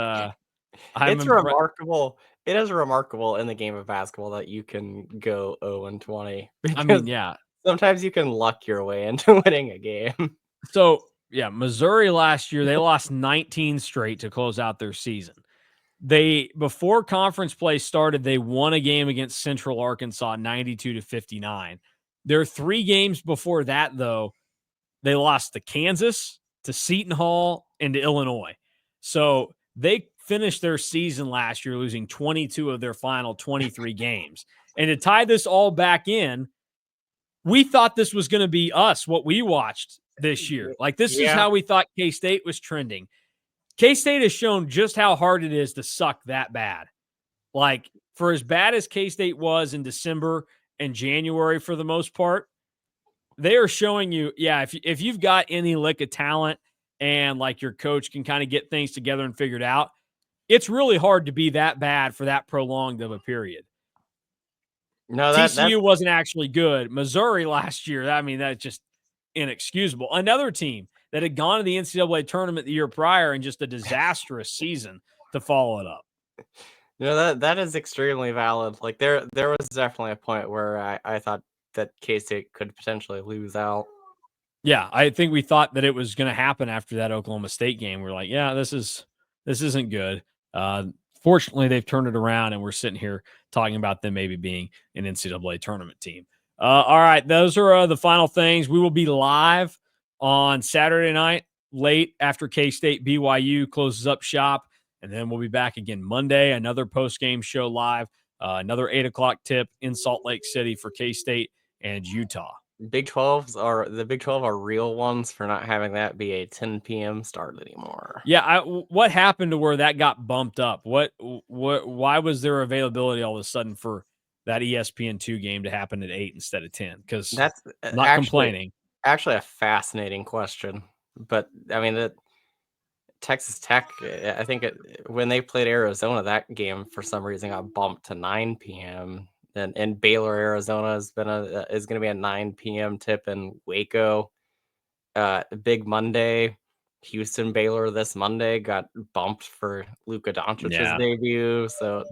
[SPEAKER 2] remarkable. It is remarkable in the game of basketball that you can go 0-20.
[SPEAKER 1] I mean, yeah.
[SPEAKER 2] Sometimes you can luck your way into winning a game.
[SPEAKER 1] So, yeah, Missouri last year, they lost 19 straight to close out their season. Before conference play started, they won a game against Central Arkansas, 92-59. Their 3 games before that, though, they lost to Kansas, to Seton Hall, and to Illinois. So they finished their season last year losing 22 of their final 23 games. And to tie this all back in, we thought this was going to be us, what we watched this year. Like, this is how we thought K-State was trending. K-State has shown just how hard it is to suck that bad. Like, for as bad as K-State was in December and January for the most part, they are showing you, if you've got any lick of talent and like your coach can kind of get things together and figured out, it's really hard to be that bad for that prolonged of a period. No, TCU wasn't actually good. Missouri last year, I mean, that's just inexcusable. Another team that had gone to the NCAA tournament the year prior and just a disastrous season to follow it up.
[SPEAKER 2] That is extremely valid. Like there was definitely a point where I thought that K-State could potentially lose out.
[SPEAKER 1] Yeah, I think we thought that it was going to happen after that Oklahoma State game. We're like, yeah, this isn't good. Uh, Fortunately, they've turned it around, and we're sitting here talking about them maybe being an NCAA tournament team. All right, those are the final things. We will be live on Saturday night, late after K-State BYU closes up shop, and then we'll be back again Monday. Another post game show live, another 8 o'clock tip in Salt Lake City for K-State and Utah.
[SPEAKER 2] The Big 12 are real ones for not having that be a 10 p.m. start anymore.
[SPEAKER 1] Yeah, what happened to where that got bumped up? Why was there availability all of a sudden for that ESPN2 game to happen at 8 instead of 10? Because
[SPEAKER 2] That's
[SPEAKER 1] not complaining.
[SPEAKER 2] Actually a fascinating question. But I mean, the Texas Tech, I think when they played Arizona, that game for some reason got bumped to 9 p.m. And Baylor, Arizona is going to be a 9 p.m. tip in Waco. Big Monday, Houston Baylor this Monday got bumped for Luka Doncic's debut. So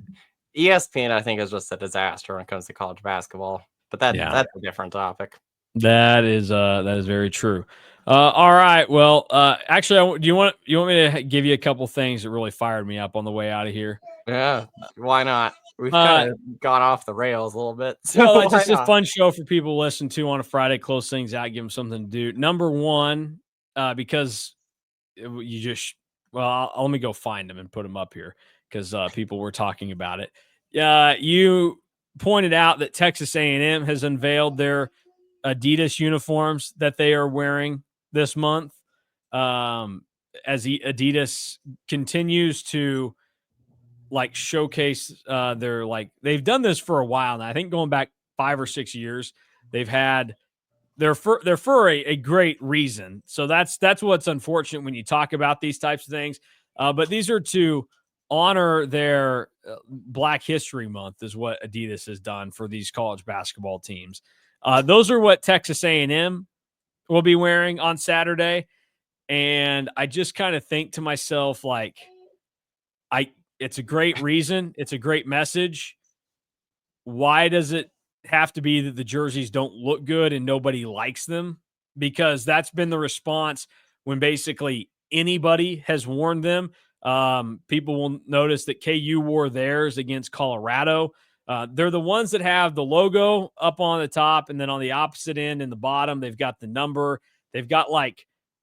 [SPEAKER 2] ESPN, I think, is just a disaster when it comes to college basketball. But that's a different topic.
[SPEAKER 1] That is very true. All right. Well, actually, do you want me to give you a couple things that really fired me up on the way out of here?
[SPEAKER 2] Yeah, why not? We've kind of gone off the rails a little bit. So
[SPEAKER 1] well, it's just a fun show for people to listen to on a Friday, close things out, give them something to do. Number one, because you just, let me go find them and put them up here because people were talking about it. You pointed out that Texas A&M has unveiled their Adidas uniforms that they are wearing this month. As Adidas continues to showcase they've done this for a while now. I think going back 5 or 6 years, they've had they're for a great reason. So that's what's unfortunate when you talk about these types of things. But these are to honor their Black History Month is what Adidas has done for these college basketball teams. Those are what Texas A&M will be wearing on Saturday. And I just kind of think to myself, it's a great reason. It's a great message. Why does it have to be that the jerseys don't look good and nobody likes them? Because that's been the response when basically anybody has worn them. People will notice that KU wore theirs against Colorado. They're the ones that have the logo up on the top, and then on the opposite end in the bottom, they've got the number. They've got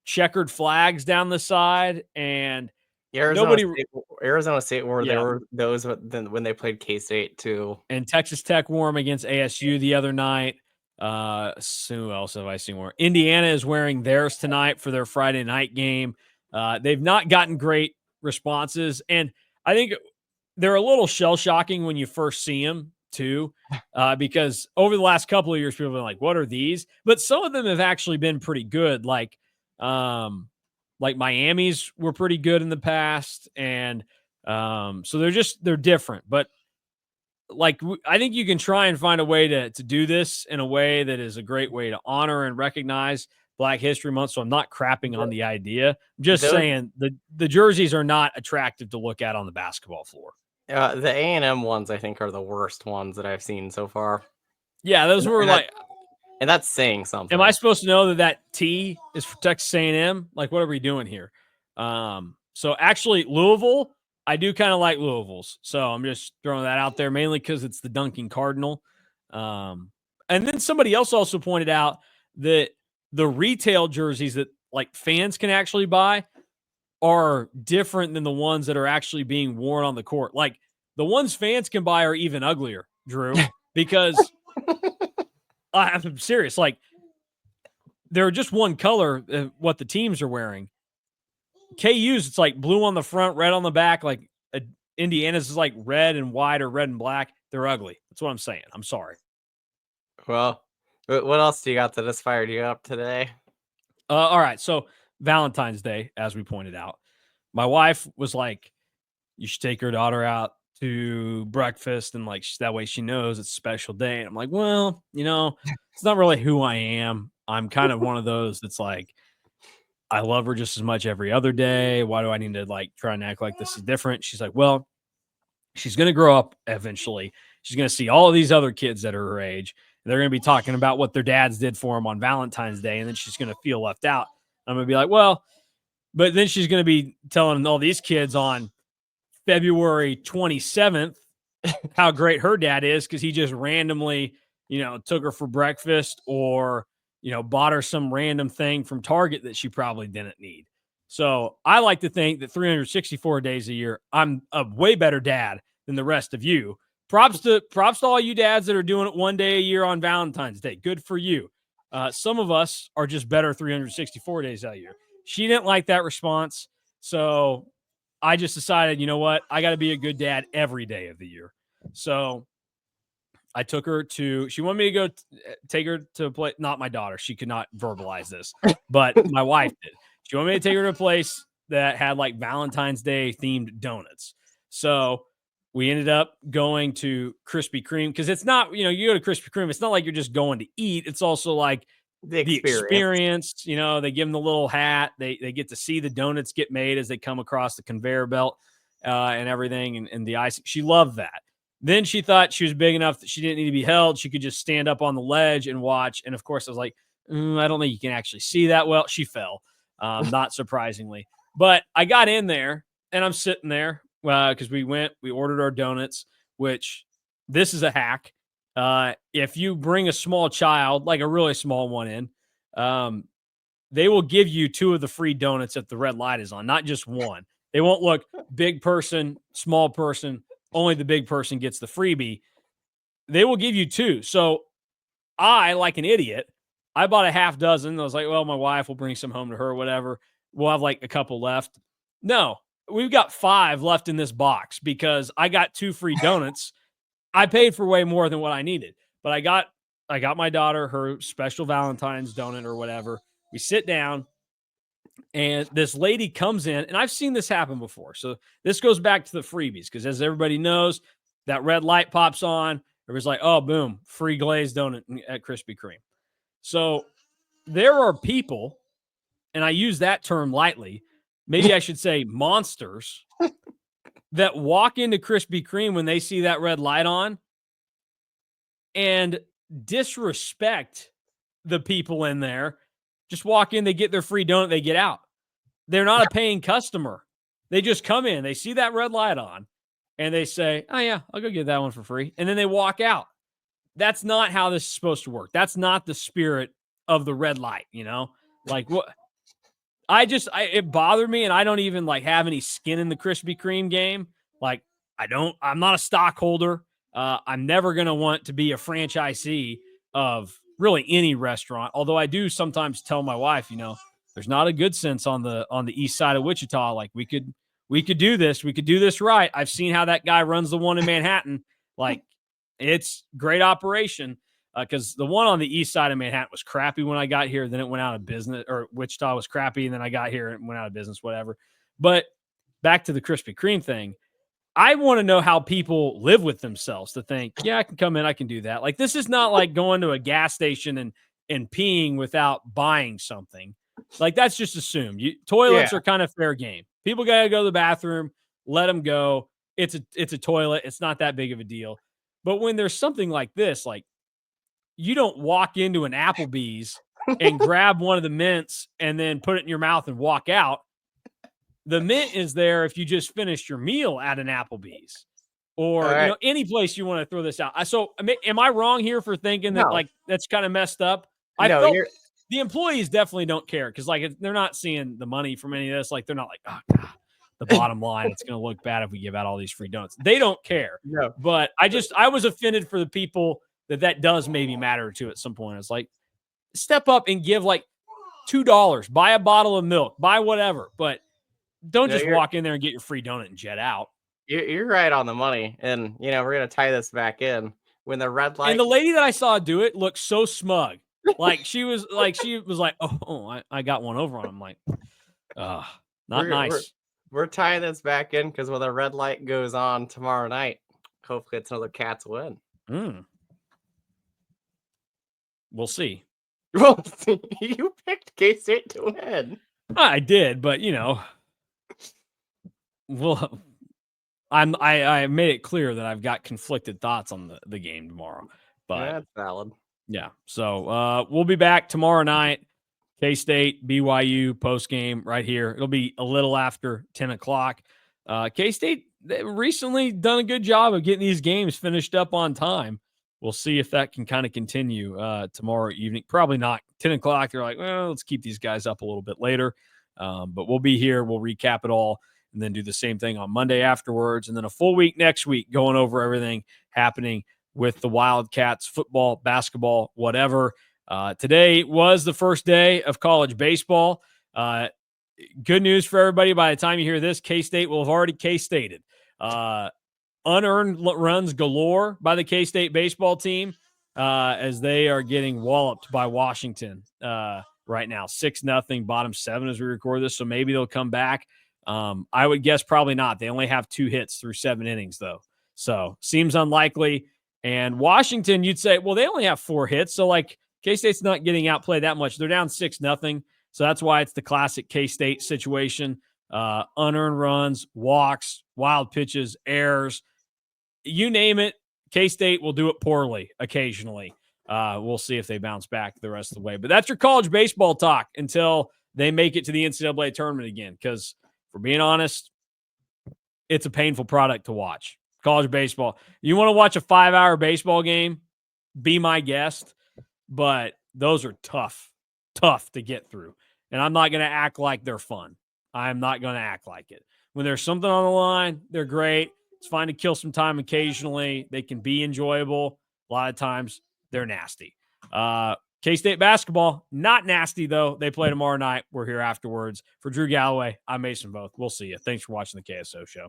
[SPEAKER 1] checkered flags down the side, and
[SPEAKER 2] Arizona State wore those when they played K-State too.
[SPEAKER 1] And Texas Tech wore them against ASU the other night. Who else have I seen wear? Indiana is wearing theirs tonight for their Friday night game. They've not gotten great responses, and I think they're a little shell-shocking when you first see them too, because over the last couple of years, people have been like, what are these? But some of them have actually been pretty good, like Miami's were pretty good in the past. And so they're different. But I think you can try and find a way to do this in a way that is a great way to honor and recognize Black History Month. So I'm not crapping on the idea. I'm just saying the jerseys are not attractive to look at on the basketball floor.
[SPEAKER 2] The A&M ones, I think, are the worst ones that I've seen so far.
[SPEAKER 1] Yeah, those were
[SPEAKER 2] and that's saying something.
[SPEAKER 1] Am I supposed to know that T is for Texas A&M? What are we doing here? So actually, Louisville, I do kind of like Louisville's. So I'm just throwing that out there, mainly because it's the Duncan Cardinal. And then somebody else also pointed out that the retail jerseys that fans can actually buy are different than the ones that are actually being worn on the court. The ones fans can buy are even uglier, Drew, because I'm serious. They're just one color, what the teams are wearing. KU's, it's blue on the front, red on the back. Indiana's is red and white or red and black. They're ugly. That's what I'm saying. I'm sorry.
[SPEAKER 2] Well, what else do you got that has fired you up today?
[SPEAKER 1] All right. So Valentine's Day, as we pointed out, my wife was like, you should take your daughter out to breakfast and that way she knows it's a special day. And I'm like, well, it's not really who I am. I'm kind of one of those that's I love her just as much every other day. Why do I need to like try and act like this is different? She's like, well, she's going to grow up eventually. She's going to see all of these other kids that are her age. They're going to be talking about what their dads did for them on Valentine's Day. And then she's going to feel left out. I'm going to be like, well, but then she's going to be telling all these kids on February 27th how great her dad is because he just randomly, took her for breakfast or, bought her some random thing from Target that she probably didn't need. So I like to think that 364 days a year, I'm a way better dad than the rest of you. Props to all you dads that are doing it one day a year on Valentine's Day. Good for you. Some of us are just better 364 days a year. She didn't like that response. So I just decided, you know what? I got to be a good dad every day of the year. So I took her to, she wanted me to go take her to a place, not my daughter. She could not verbalize this, but my wife did. She wanted me to take her to a place that had like Valentine's Day themed donuts. So we ended up going to Krispy Kreme because it's not, you go to Krispy Kreme, it's not like you're just going to eat. It's also like the experience. They give them the little hat. They get to see the donuts get made as they come across the conveyor belt and everything and the icing. She loved that. Then she thought she was big enough that she didn't need to be held. She could just stand up on the ledge and watch. And of course, I was like, I don't think you can actually see that well. She fell, not surprisingly. But I got in there and I'm sitting there because we ordered our donuts, which this is a hack. If you bring a small child, like a really small one in, they will give you 2 of the free donuts if the red light is on, not just one. They won't look big person, small person, only the big person gets the freebie. They will give you 2. So I, like an idiot, I bought a half dozen. I was like, well, my wife will bring some home to her, whatever. We'll have like a couple left. No, we've got 5 left in this box because I got 2 free donuts. I paid for way more than what I needed, but I got my daughter her special Valentine's donut or whatever. We sit down and this lady comes in, and I've seen this happen before. So this goes back to the freebies because as everybody knows, that red light pops on. Everybody's like, oh, boom, free glazed donut at Krispy Kreme. So there are people, and I use that term lightly, maybe I should say monsters, that walk into Krispy Kreme when they see that red light on and disrespect the people in there. Just walk in, they get their free donut, they get out. They're not a paying customer. They just come in, they see that red light on, and they say, oh, yeah, I'll go get that one for free. And then they walk out. That's not how this is supposed to work. That's not the spirit of the red light, Like what? It bothered me, and I don't even like have any skin in the Krispy Kreme game. Like I'm not a stockholder. I'm never going to want to be a franchisee of really any restaurant. Although I do sometimes tell my wife, there's not a good sense on the east side of Wichita. Like we could do this. We could do this right. I've seen how that guy runs the one in Manhattan. Like it's great operation. Because the one on the east side of Manhattan was crappy when I got here. Then it went out of business, or Wichita was crappy. And then I got here and went out of business, whatever. But back to the Krispy Kreme thing. I want to know how people live with themselves to think, yeah, I can come in, I can do that. Like this is not like going to a gas station and peeing without buying something. Like that's just assumed. Toilets are kind of fair game. People got to go to the bathroom, let them go. It's a toilet. It's not that big of a deal. But when there's something like this, like you don't walk into an Applebee's and grab one of the mints and then put it in your mouth and walk out. The mint is there if you just finished your meal at an Applebee's or any place you want to throw this out. So am I wrong here for thinking that like that's kind of messed up? I felt the employees definitely don't care because like they're not seeing the money from any of this. Like they're not like, oh God, the bottom line, it's going to look bad if we give out all these free donuts. They don't care.
[SPEAKER 2] No.
[SPEAKER 1] But I was offended for the people that does maybe matter to at some point. It's like step up and give like $2, buy a bottle of milk, buy whatever, but don't just walk in there and get your free donut and jet out.
[SPEAKER 2] You're right on the money. And, we're going to tie this back in when the red light.
[SPEAKER 1] And the lady that I saw do it looked so smug. Like she was like, oh, I got one over on him. Like, not nice.
[SPEAKER 2] We're tying this back in because when the red light goes on tomorrow night, hopefully it's another Cats win.
[SPEAKER 1] We'll see.
[SPEAKER 2] Well, you picked K-State to win.
[SPEAKER 1] I did, but well, I made it clear that I've got conflicted thoughts on the game tomorrow. But
[SPEAKER 2] That's valid.
[SPEAKER 1] yeah, so we'll be back tomorrow night. K-State, BYU post game right here. It'll be a little after 10 o'clock. K-State recently done a good job of getting these games finished up on time. We'll see if that can kind of continue tomorrow evening. Probably not 10 o'clock. They're like, well, let's keep these guys up a little bit later. But we'll be here. We'll recap it all and then do the same thing on Monday afterwards. And then a full week next week going over everything happening with the Wildcats, football, basketball, whatever. Today was the first day of college baseball. Good news for everybody. By the time you hear this, K-State will have already K-Stated. Unearned runs galore by the K-State baseball team as they are getting walloped by Washington right now. 6-0, bottom 7 as we record this, so maybe they'll come back. I would guess probably not. They only have 2 hits through 7 innings, though. So seems unlikely. And Washington, you'd say, well, they only have 4 hits. So, like, K-State's not getting outplayed that much. They're down 6-0. So that's why it's the classic K-State situation. Unearned runs, walks, wild pitches, errors. You name it, K-State will do it poorly occasionally. We'll see if they bounce back the rest of the way. But that's your college baseball talk until they make it to the NCAA tournament again. Because, for being honest, it's a painful product to watch. College baseball. You want to watch a 5-hour baseball game? Be my guest. But those are tough to get through. And I'm not going to act like they're fun. I'm not going to act like it. When there's something on the line, they're great. It's fine to kill some time occasionally. They can be enjoyable. A lot of times, they're nasty. K-State basketball, not nasty, though. They play tomorrow night. We're here afterwards. For Drew Galloway, I'm Mason Voth. We'll see you. Thanks for watching the KSO show.